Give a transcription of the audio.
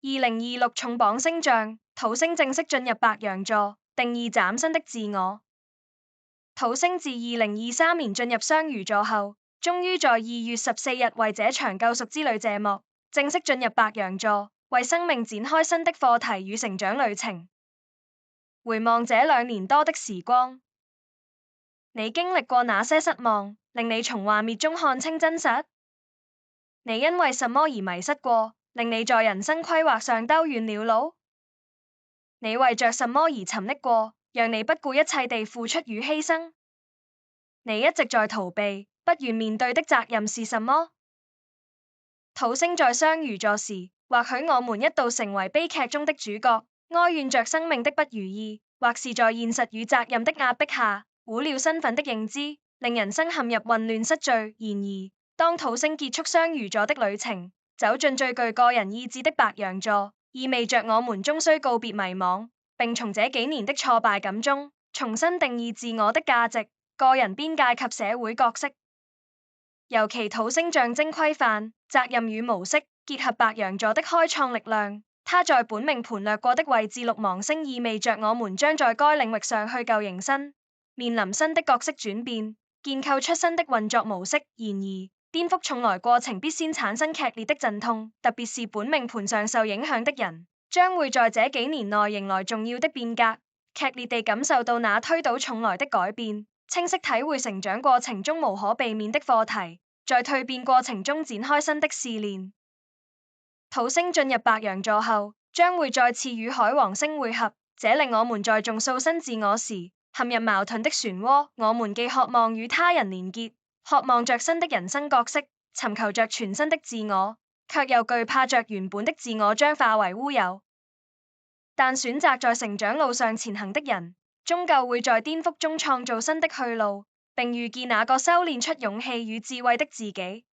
2026重磅星象，土星正式進入白羊座，定義嶄新的自我。土星自2023年進入雙魚座後，終於在2月14日為這場救贖之旅謝幕，正式進入白羊座，為生命展開新的課題與成長旅程。回望這2年多的時光，你經歷過哪些失望，令你從幻滅中看清真實？你因為什麼而迷失過，令你在人生規劃上兜遠了路？你為着什麼而沉溺過，讓你不顧一切地付出與犧牲？你一直在逃避，不願面對的責任是什麼？土星在雙魚座時，或許我們一度成為悲劇中的主角，哀怨着生命的不如意，或是在現實與責任的壓迫下，糊了身份的認知，令人生陷入混亂失序。然而，當土星結束雙魚座的旅程，走進最具個人意志的白羊座，意味着我們終須告別迷惘，並從這幾年的挫敗感中重新定義自我的價值、個人邊界及社會角色。尤其土星象徵規範、責任與模式，結合白羊座的開創力量，它在本命盤掠過的位置六芒星，意味着我們將在該領域上虛構迎新，面臨新的角色轉變，建構出新的運作模式。然而，顛覆重來過程必先產生劇烈的陣痛，特別是本命盤上受影響的人，將會在這幾年內迎來重要的變革，劇烈地感受到那推倒重來的改變，清晰體會成長過程中無可避免的課題，在蛻變過程中展開新的試煉。土星進入白羊座後，將會再次與海王星會合，這令我們在重塑新自我時陷入矛盾的漩渦。我們既渴望與他人連結，渴望着新的人生角色，尋求着全新的自我，卻又懼怕着原本的自我將化為烏有。但選擇在成長路上前行的人，終究會在顛覆中創造新的去路，並遇見那個修煉出勇氣與智慧的自己。